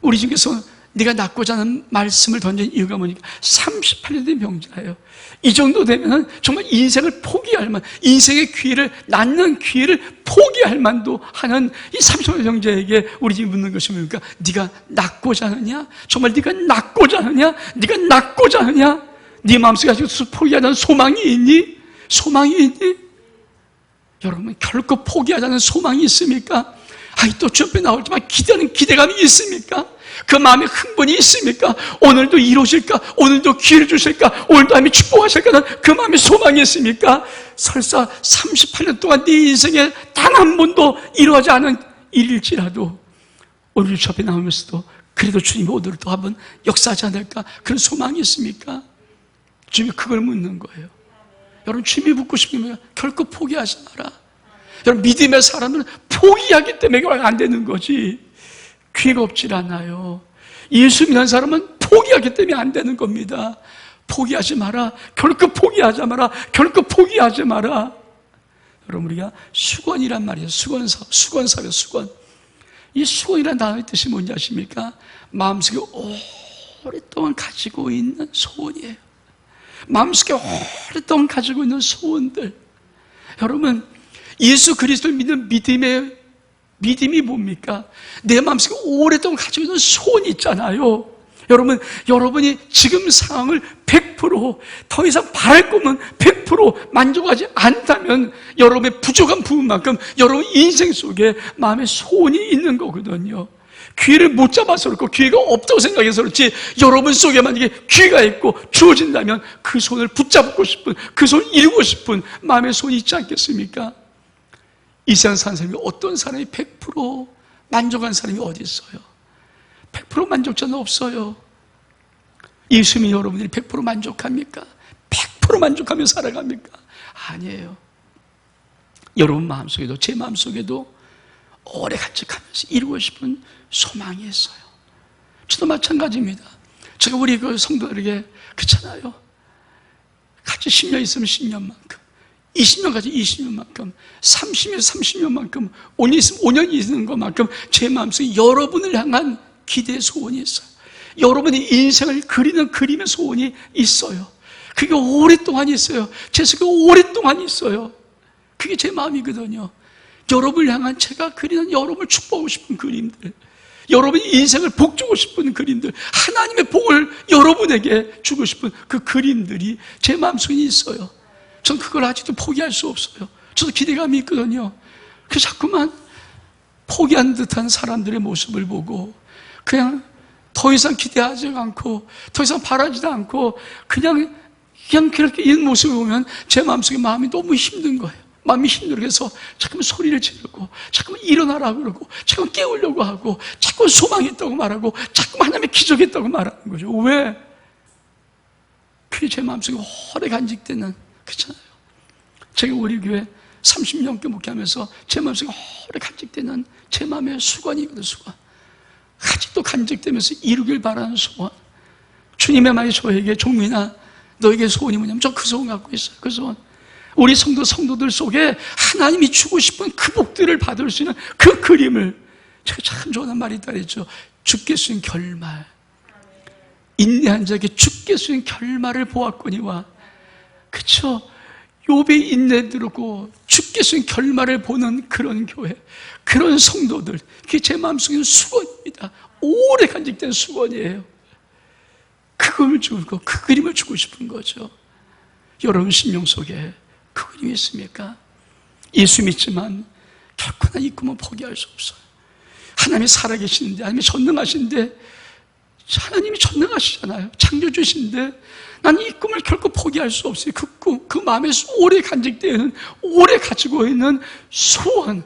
우리 중에서 네가 낫고자 하는 말씀을 던진 이유가 뭐니까 38년 된 병자예요. 이 정도 되면 정말 인생을 포기할 만, 인생의 기회를, 낫는 기회를 포기할 만도 하는 이 30년 병자에게 우리 집이 묻는 것이 뭡니까? 네가 낫고자 하느냐? 정말 네가 낫고자 하느냐? 네가 낫고자 하느냐? 네 마음속에 아직 포기하자는 소망이 있니? 소망이 있니? 여러분, 결코 포기하자는 소망이 있습니까? 또 주 옆에 나올 때만 기대하는 기대감이 있습니까? 그 마음에 흥분이 있습니까? 오늘도 이루어질까? 오늘도 기회를 주실까? 오늘도 하나님이 축복하실까는 그 마음에 소망이 있습니까? 설사 38년 동안 네 인생에 단 한 번도 이루어지지 않은 일일지라도 오늘 주 앞에 나오면서도 그래도 주님이 오늘 또 한번 역사하지 않을까 그런 소망이 있습니까? 주님이 그걸 묻는 거예요. 여러분, 주님이 묻고 싶으면 결코 포기하지 마라. 여러분, 믿음의 사람은 포기하기 때문에 안 되는 거지 귀가 없질 않아요. 예수 믿는 사람은 포기하기 때문에 안 되는 겁니다. 포기하지 마라. 결코 포기하지 마라. 결코 포기하지 마라. 여러분, 우리가 수건이란 말이에요. 수건사요, 수건. 이 수건이라는 단어의 뜻이 뭔지 아십니까? 마음속에 오랫동안 가지고 있는 소원이에요. 마음속에 오랫동안 가지고 있는 소원들. 여러분, 예수 그리스도를 믿는 믿음이 뭡니까? 내 마음속에 오랫동안 가지고 있는 소원이 있잖아요. 여러분, 여러분이 지금 상황을 100%더 이상 바랄 거면 100% 만족하지 않다면 여러분의 부족한 부분만큼 여러분 인생 속에 마음의 소원이 있는 거거든요. 기회를 못 잡아서 그렇고 기회가 없다고 생각해서 그렇지, 여러분 속에 만약에 기회가 있고 주어진다면 그 손을 붙잡고 싶은, 그 손을 이루고 싶은 마음의 소원이 있지 않겠습니까? 이 세상 사는 사람이, 어떤 사람이 100% 만족한 사람이 어디 있어요? 100% 만족자는 없어요. 예수님이 여러분들이 100% 만족합니까? 100% 만족하며 살아갑니까? 아니에요. 여러분 마음속에도 제 마음속에도 오래 간직하면서 이루고 싶은 소망이 있어요. 저도 마찬가지입니다. 제가 우리 그 성도들에게 그렇잖아요. 같이 10년 있으면 10년만큼, 20년 가지 20년만큼, 30년 30년만큼, 5년 있으면 5년 있는 것만큼 제 마음속에 여러분을 향한 기대의 소원이 있어요. 여러분의 인생을 그리는 그림의 소원이 있어요. 그게 오랫동안 있어요. 제 속에 오랫동안 있어요. 그게 제 마음이거든요. 여러분을 향한 제가 그리는, 여러분을 축복하고 싶은 그림들, 여러분의 인생을 복 주고 싶은 그림들, 하나님의 복을 여러분에게 주고 싶은 그 그림들이 제 마음속에 있어요. 전 그걸 아직도 포기할 수 없어요. 저도 기대감이 있거든요. 그래서 자꾸만 포기한 듯한 사람들의 모습을 보고 그냥 더 이상 기대하지 않고 더 이상 바라지도 않고 그냥 그렇게 있는 모습을 보면 제 마음속에 마음이 너무 힘든 거예요. 마음이 힘들게 해서 자꾸만 소리를 지르고 자꾸만 일어나라고 그러고 자꾸만 깨우려고 하고 자꾸만 소망했다고 말하고 자꾸만 하나님의 기적했다고 말하는 거죠. 왜? 그게 제 마음속에 오래 간직되는, 그렇잖아요. 제가 우리 교회 30년께 목회하면서 제 마음속에 오래 간직되는 제 마음의 수건이거든요. 수건. 아직도 간직되면서 이루길 바라는 소원. 주님의 말이 저에게, 종민아 너에게 소원이 뭐냐면, 저 그 소원 갖고 있어요. 그 소원. 우리 성도들 속에 하나님이 주고 싶은 그 복들을 받을 수 있는 그 그림을, 제가 참 좋아하는 말이 있다 그랬죠. 죽게 쓰인 결말, 인내한 자에게 죽게 쓰인 결말을 보았거니와. 그쵸? 욥의 인내 들고 죽게 쓰인 결말을 보는 그런 교회, 그런 성도들, 그게 제 마음속에 수건입니다. 오래 간직된 수건이에요. 그걸 주고 그 그림을 주고 싶은 거죠. 여러분 심령 속에 그 그림이 있습니까? 예수 믿지만 결코 이 꿈은 포기할 수 없어요. 하나님이 살아계시는데, 하나님이 전능하신데, 하나님이 전능하시잖아요. 창조주신데 나는 이 꿈을 결코 포기할 수 없어요. 그 꿈, 그 마음에 오래 간직되는, 오래 가지고 있는 소원,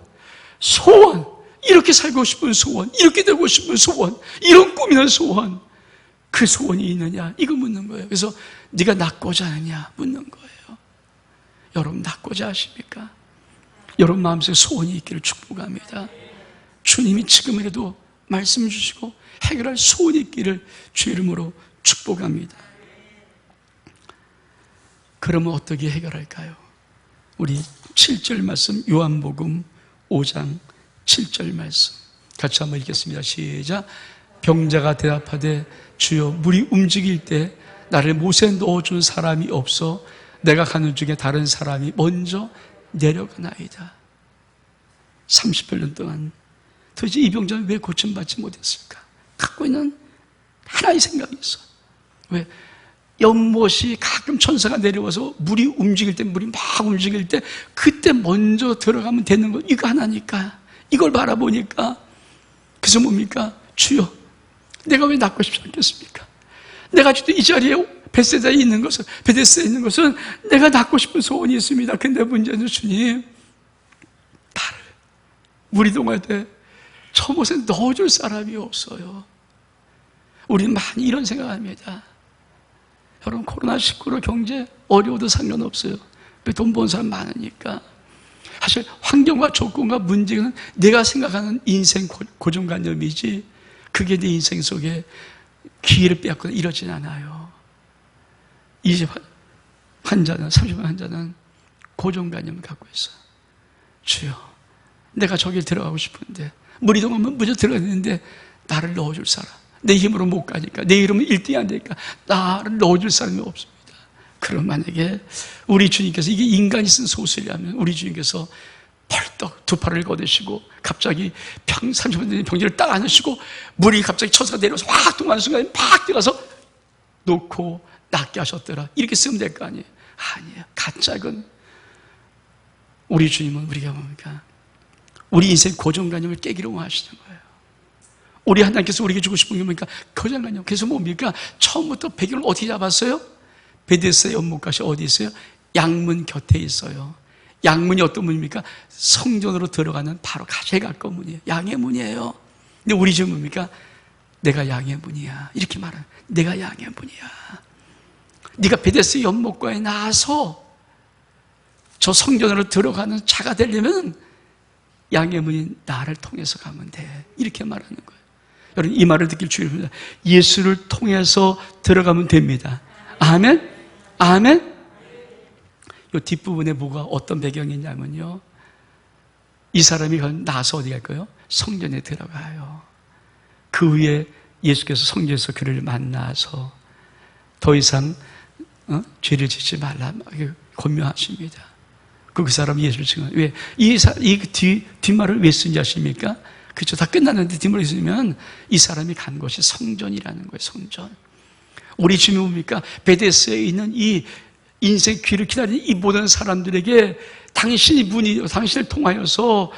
이렇게 살고 싶은 소원, 이렇게 되고 싶은 소원, 이런 꿈이나 소원, 그 소원이 있느냐, 이거 묻는 거예요. 그래서 네가 낳고자 하느냐 묻는 거예요. 여러분 낳고자 하십니까? 여러분 마음속에 소원이 있기를 축복합니다. 주님이 지금이라도 말씀 주시고 해결할 소원이 있기를 주 이름으로 축복합니다. 그러면 어떻게 해결할까요? 우리 7절 말씀, 요한복음 5장 7절 말씀 같이 한번 읽겠습니다. 시작. 병자가 대답하되 주여 물이 움직일 때 나를 못에 넣어준 사람이 없어 내가 가는 중에 다른 사람이 먼저 내려가나이다. 38년 동안 도대체 이 병자는 왜 고침받지 못했을까? 갖고 있는 하나의 생각이 있어. 왜? 연못이 가끔 천사가 내려와서 물이 움직일 때, 물이 막 움직일 때 그때 먼저 들어가면 되는 거, 이거 하나니까, 이걸 바라보니까. 그래서 뭡니까? 주여 내가 왜 낳고 싶지 않겠습니까? 내가 아직도 이 자리에 베세다에 있는 것은 내가 낳고 싶은 소원이 있습니다. 근데 문제는 주님, 나를 물이 동할 때 저곳에 넣어줄 사람이 없어요. 우리는 많이 이런 생각합니다. 여러분, 코로나19로 경제 어려워도 상관없어요. 돈 버는 사람 많으니까. 사실 환경과 조건과 문제는 내가 생각하는 인생 고정관념이지, 그게 내 인생 속에 기회를 빼앗거나 이러진 않아요. 20 환자는, 30만 환자는 고정관념을 갖고 있어요. 주여, 내가 저길 들어가고 싶은데, 무리동하면 무조 들어가는데 나를 넣어줄 사람, 내 힘으로 못 가니까, 내 이름은 1등이 안 되니까 나를 넣어줄 사람이 없습니다. 그럼 만약에 우리 주님께서, 이게 인간이 쓴 소설이라면 우리 주님께서 벌떡 두 팔을 걷으시고 갑자기 30분 된 병지를 딱 안으시고 물이 갑자기 천사가 내려와서 확 동하는 순간에 팍 뛰어가서 놓고 낫게 하셨더라, 이렇게 쓰면 될 거 아니에요? 아니에요. 가짜건. 우리 주님은 우리가 뭡니까? 우리 인생 고정관념을 깨기로 원하시는 거예요. 우리 하나님께서 우리에게 주고 싶은 게 뭡니까? 고정관념. 그래서 뭡니까? 처음부터 배경을 어떻게 잡았어요? 베데스다 연못가시 어디 있어요? 양문 곁에 있어요. 양문이 어떤 문입니까? 성전으로 들어가는 바로 가장 가까운 문이에요. 양의 문이에요. 근데 우리 집은 뭡니까? 내가 양의 문이야, 이렇게 말하는. 내가 양의 문이야. 네가 베데스다 연못가에 나와서 저 성전으로 들어가는 자가 되려면 양의 문인 나를 통해서 가면 돼, 이렇게 말하는 거예요. 여러분, 이 말을 듣길 주입니다. 예수를 통해서 들어가면 됩니다. 아멘? 아멘? 이 뒷부분에 뭐가 어떤 배경이 있냐면요, 이 사람이 나서 어디 갈까요? 성전에 들어가요. 그 후에 예수께서 성전에서 그를 만나서 더 이상 죄를 짓지 말라 권면하십니다. 그 사람이 예수를 증언. 왜? 이 뒷말을 왜 쓴지 아십니까? 그렇죠. 다 끝났는데 뒷말을 쓰면 이 사람이 간 곳이 성전이라는 거예요. 성전. 우리 주님이 뭡니까? 베데스다에 있는 이 인생 귀를 기다리는 이 모든 사람들에게 당신을 통하여서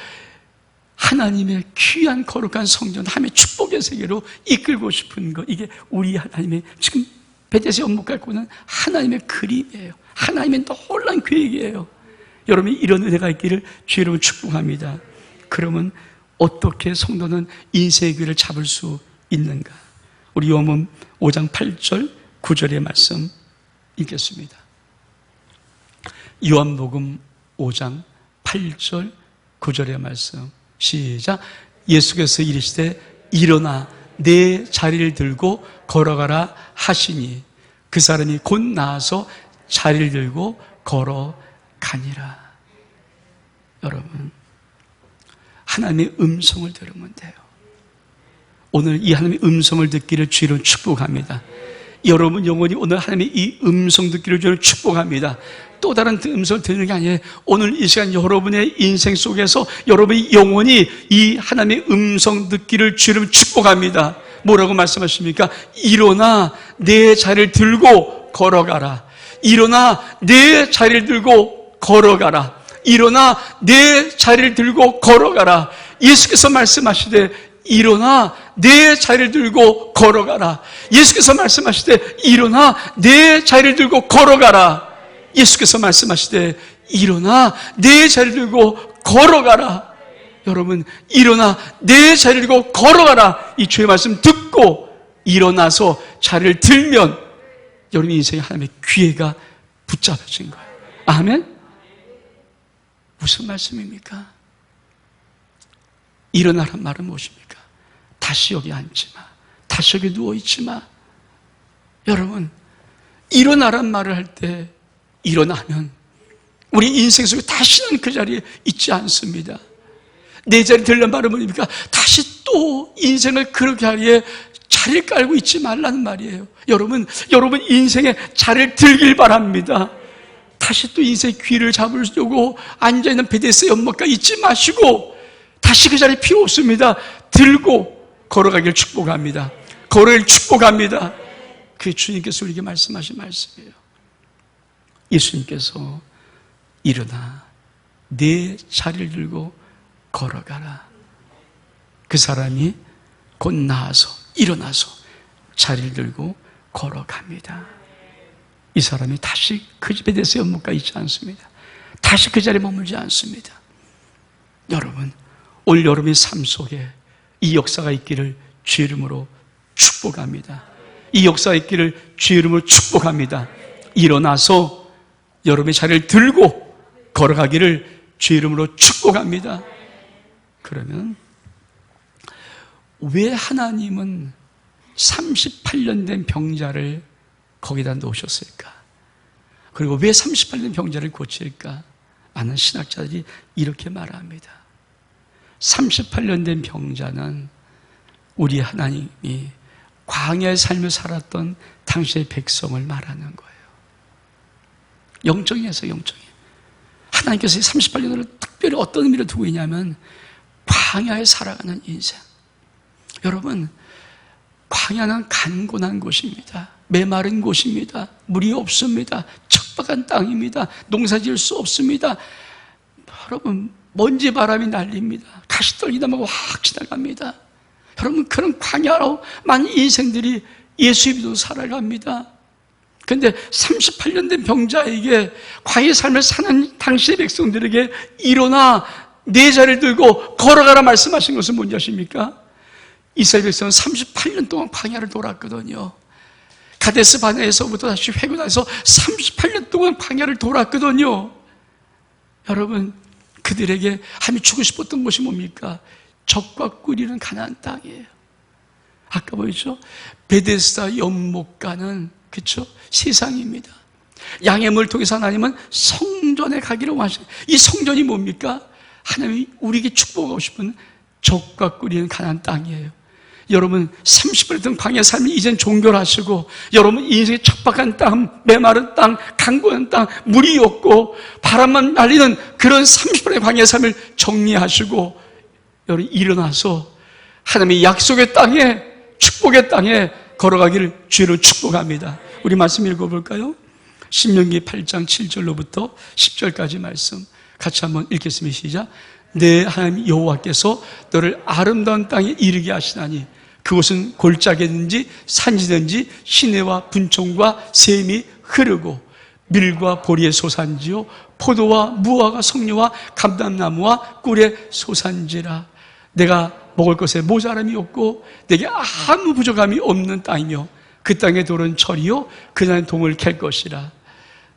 하나님의 귀한 거룩한 성전, 하나님의 축복의 세계로 이끌고 싶은 것, 이게 우리 하나님의 지금 베데스다 연못 갖고 있는 하나님의 그림이에요. 하나님의 놀라운 계획이에요. 여러분이 이런 은혜가 있기를 주의 이름으로 축복합니다. 그러면 어떻게 성도는 인생의 귀를 잡을 수 있는가? 우리 요한복음 5장 8절 9절의 말씀 읽겠습니다. 요한복음 5장 8절 9절의 말씀 시작. 예수께서 이르시되 일어나 내 자리를 들고 걸어가라 하시니 그 사람이 곧 나아서 자리를 들고 걸어가니라. 여러분, 하나님의 음성을 들으면 돼요. 오늘 이 하나님의 음성을 듣기를 주로 축복합니다. 여러분 영혼이 오늘 하나님의 이 음성 듣기를 주로 축복합니다. 또 다른 음성을 듣는 게 아니에요. 오늘 이 시간 여러분의 인생 속에서 여러분의 영혼이 이 하나님의 음성 듣기를 주로 축복합니다. 뭐라고 말씀하십니까? 일어나 내 자리를 들고 걸어가라. 일어나 내 자리를 들고 걸어가라. 일어나 내 자리를 들고 걸어가라. 예수께서 말씀하시되 일어나 내 자리를 들고 걸어가라. 예수께서 말씀하시되 일어나 내 자리를 들고 걸어가라. 예수께서 말씀하시되 일어나 내 자리를 들고 걸어가라. 여러분, 일어나 내 자리를 들고 걸어가라. 이 주의 말씀 듣고 일어나서 자리를 들면 여러분 인생에 하나님의 기회가 붙잡혀진 거예요. 아멘? 무슨 말씀입니까? 일어나란 말은 무엇입니까? 다시 여기 앉지 마. 다시 여기 누워있지 마. 여러분, 일어나란 말을 할 때 일어나면 우리 인생 속에 다시는 그 자리에 있지 않습니다. 내 자리에 들란 말은 뭡니까? 다시 또 인생을 그렇게 하기에 자리를 깔고 있지 말라는 말이에요. 여러분 인생에 자리를 들길 바랍니다. 다시 또 인생의 귀를 잡으려고 앉아있는 베데스다 연못가 있지 마시고 다시 그 자리에 필요 없습니다. 들고 걸어가길 축복합니다. 걸어가길 축복합니다. 그게 주님께서 우리에게 말씀하신 말씀이에요. 예수님께서 일어나 내 자리를 들고 걸어가라. 그 사람이 곧 나와서 일어나서 자리를 들고 걸어갑니다. 이 사람이 다시 그 집에 대해서 연못가 있지 않습니다. 다시 그 자리에 머물지 않습니다. 여러분, 오늘 여러분의 삶 속에 이 역사가 있기를 주의 이름으로 축복합니다. 이 역사가 있기를 주의 이름으로 축복합니다. 일어나서 여러분의 자리를 들고 걸어가기를 주의 이름으로 축복합니다. 그러면 왜 하나님은 38년 된 병자를 거기다 놓으셨을까? 그리고 왜 38년 병자를 고칠까? 많은 신학자들이 이렇게 말합니다. 38년 된 병자는 우리 하나님이 광야의 삶을 살았던 당시의 백성을 말하는 거예요. 영적이어서 영적이. 하나님께서 38년을 특별히 어떤 의미를 두고 있냐면 광야에 살아가는 인생. 여러분, 광야는 간곤한 곳입니다. 메마른 곳입니다. 물이 없습니다. 척박한 땅입니다. 농사 지을 수 없습니다. 여러분, 먼지 바람이 날립니다. 가시떨기 나무가 확 지나갑니다. 여러분, 그런 광야로 많은 인생들이 예수 믿고 살아갑니다. 그런데 38년 된 병자에게 광야의 삶을 사는 당시의 백성들에게 일어나 네 자리를 들고 걸어가라 말씀하신 것은 뭔지 아십니까? 이스라엘 백성은 38년 동안 광야를 돌았거든요. 가데스 바네에서부터 다시 회군해서 38년 동안 광야를 돌았거든요. 여러분, 그들에게 하나님이 주고 싶었던 것이 뭡니까? 젖과 꿀이는 가나안 땅이에요. 아까 보였죠? 베데스다 연못가는, 그렇죠? 세상입니다. 양의 물을 통해서 하나님은 성전에 가기를 원하시는, 이 성전이 뭡니까? 하나님이 우리에게 축복하고 싶은 젖과 꿀이는 가나안 땅이에요. 여러분, 30년 된 광야 삶이 이젠 종결하시고, 여러분 인생의 척박한 땅, 메마른 땅, 강고한 땅, 물이 없고 바람만 날리는 그런 30년의 광야 삶을 정리하시고, 여러분 일어나서 하나님의 약속의 땅에, 축복의 땅에 걸어가기를 주로 축복합니다. 우리 말씀 읽어볼까요? 신명기 8장 7절로부터 10절까지 말씀 같이 한번 읽겠습니다. 시작. 내 하나님 여호와께서 너를 아름다운 땅에 이르게 하시나니 그곳은 골짜기든지 산지든지 시내와 분총과 샘이 흐르고 밀과 보리의 소산지요 포도와 무화과 석류와 감람나무와 꿀의 소산지라. 내가 먹을 것에 모자람이 없고 내게 아무 부족함이 없는 땅이며 그 땅의 돌은 철이요 그 땅의 동을 캘 것이라.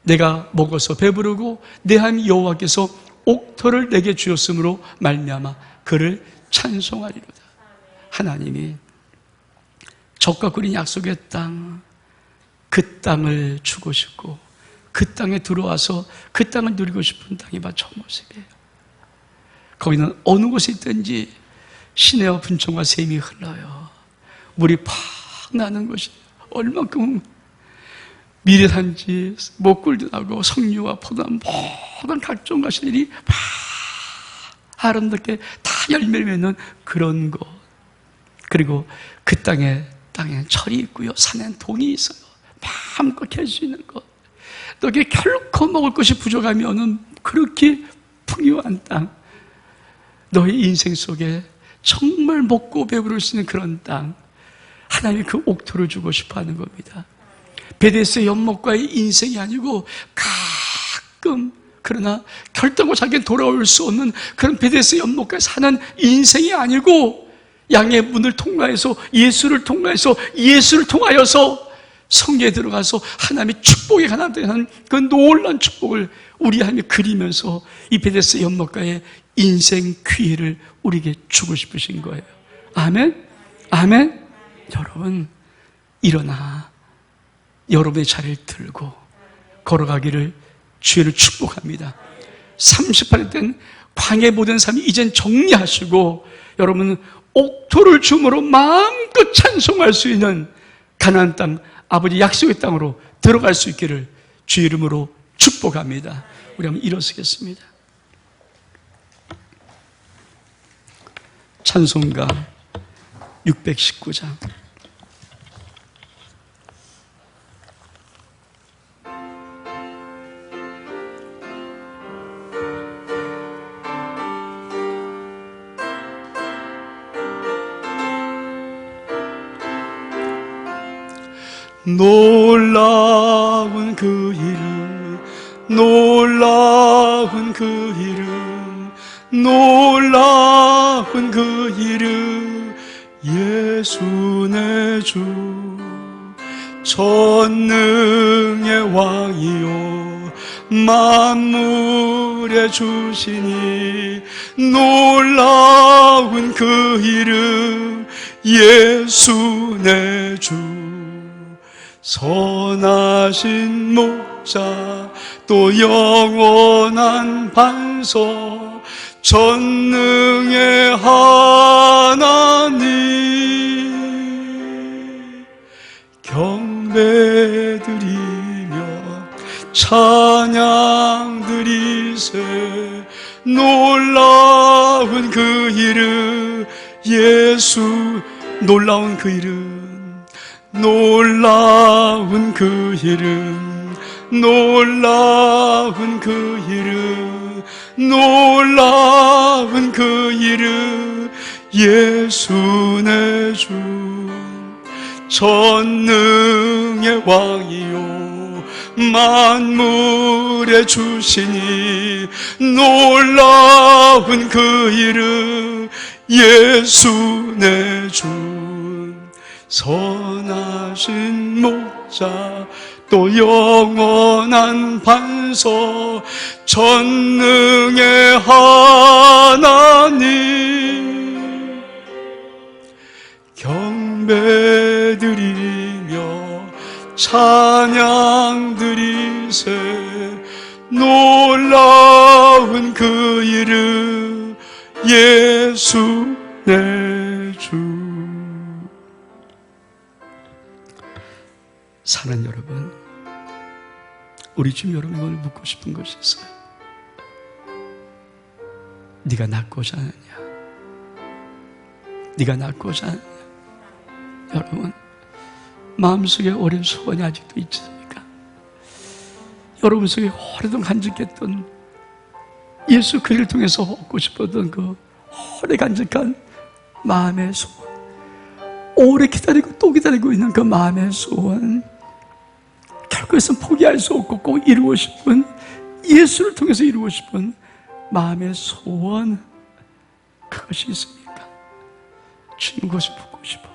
내가 먹어서 배부르고 내 하나님 여호와께서 옥토를 내게 주었으므로 말미암아 그를 찬송하리로다. 하나님이 젖과 꿀인 약속의 땅, 그 땅을 주고 싶고 그 땅에 들어와서 그 땅을 누리고 싶은 땅이 바로 저 모습이에요. 거기는 어느 곳에 있든지 시내와 분총과 샘이 흘러요. 물이 팍 나는 것이 얼만큼 미래산지, 목꿀도 나고 석류와 포도나 모든 각종 과실들이 막 아름답게 다 열매를 맺는 그런 곳. 그리고 그 땅에는 철이 있고요, 산에는 동이 있어요. 마음껏 캘 수 있는 것. 너에게 결코 먹을 것이 부족함이 없는 그렇게 풍요한 땅. 너의 인생 속에 정말 먹고 배부를 수 있는 그런 땅. 하나님이 그 옥토를 주고 싶어 하는 겁니다. 베데스의 연못과의 인생이 아니고 가끔, 그러나 결단코 자기는 돌아올 수 없는 그런 베데스의 연못가에 사는 인생이 아니고 양의 문을 통과해서 예수를 통하여서 성계에 들어가서 하나님의 축복에 가나다는 그 놀라운 축복을 우리 하나님이 그리면서 이 베데스의 연못가의 인생 기회를 우리에게 주고 싶으신 거예요. 아멘? 아멘? 여러분, 일어나 여러분의 자리를 들고 걸어가기를 주의를 축복합니다. 38년 된 광야의 모든 삶이 이젠 정리하시고 여러분 옥토를 주므로 마음껏 찬송할 수 있는 가나안 땅, 아버지 약속의 땅으로 들어갈 수 있기를 주의 이름으로 축복합니다. 우리 한번 일어서겠습니다. 찬송가 619장. 놀라운 그 이름, 놀라운 그 이름, 놀라운 그 이름, 예수 내 주 전능의 왕이요 만물의 주시니 놀라운 그 이름 예수 내 주 선하신 목자 또 영원한 반석 전능의 하나님 경배드리며 찬양 드리세 놀라운 그 이름 예수 놀라운 그 이름 놀라운 그 이름 놀라운 그 이름 놀라운 그 이름 예수 내 주 전능의 왕이요 만물의 주시니 놀라운 그 이름 예수 내 주 선하신 목자 또 영원한 반석 전능의 하나님 경배드리며 찬양 드리세 놀라운 그 이름 예수 내 주 사는 여러분, 우리 주님 여러분이 오늘 묻고 싶은 것이 있어요. 네가 낫고자 하느냐? 네가 낫고자 하느냐? 여러분, 마음속에 오랜 소원이 아직도 있습니까? 여러분 속에 오래동 간직했던 예수 그리스도를 통해서 얻고 싶었던 그 오래 간직한 마음의 소원, 오래 기다리고 또 기다리고 있는 그 마음의 소원, 결국에는 포기할 수 없고 꼭 이루고 싶은 예수를 통해서 이루고 싶은 마음의 소원, 그것이 있습니까? 주님 그것을 묻고 싶어.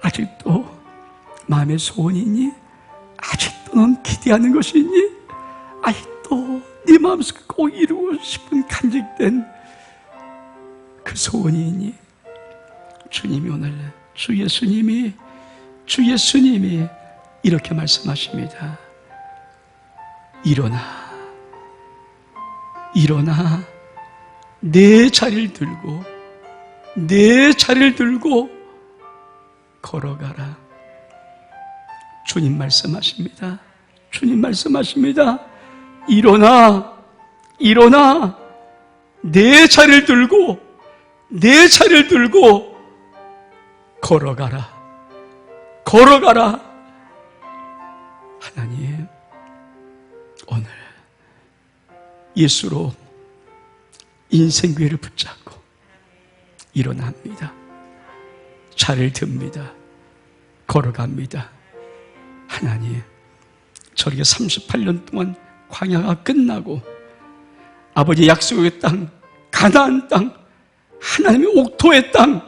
아직도 마음의 소원이 있니? 아직도 넌 기대하는 것이 있니? 아직도 네 마음속에 꼭 이루고 싶은 간직된 그 소원이 있니? 주님이 오늘 주 예수님이 이렇게 말씀하십니다. 일어나 내 자리를 들고 걸어가라. 주님 말씀하십니다. 일어나 내 자리를 들고 걸어가라. 하나님, 오늘 예수로 인생궤를 붙잡고 일어납니다. 차를 듭니다. 걸어갑니다. 하나님, 저렇게 38년 동안 광야가 끝나고 아버지 약속의 땅, 가나안 땅, 하나님의 옥토의 땅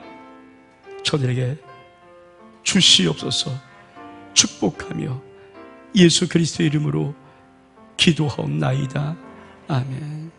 저들에게 주시옵소서. 축복하며 예수 그리스도의 이름으로 기도하옵나이다. 아멘.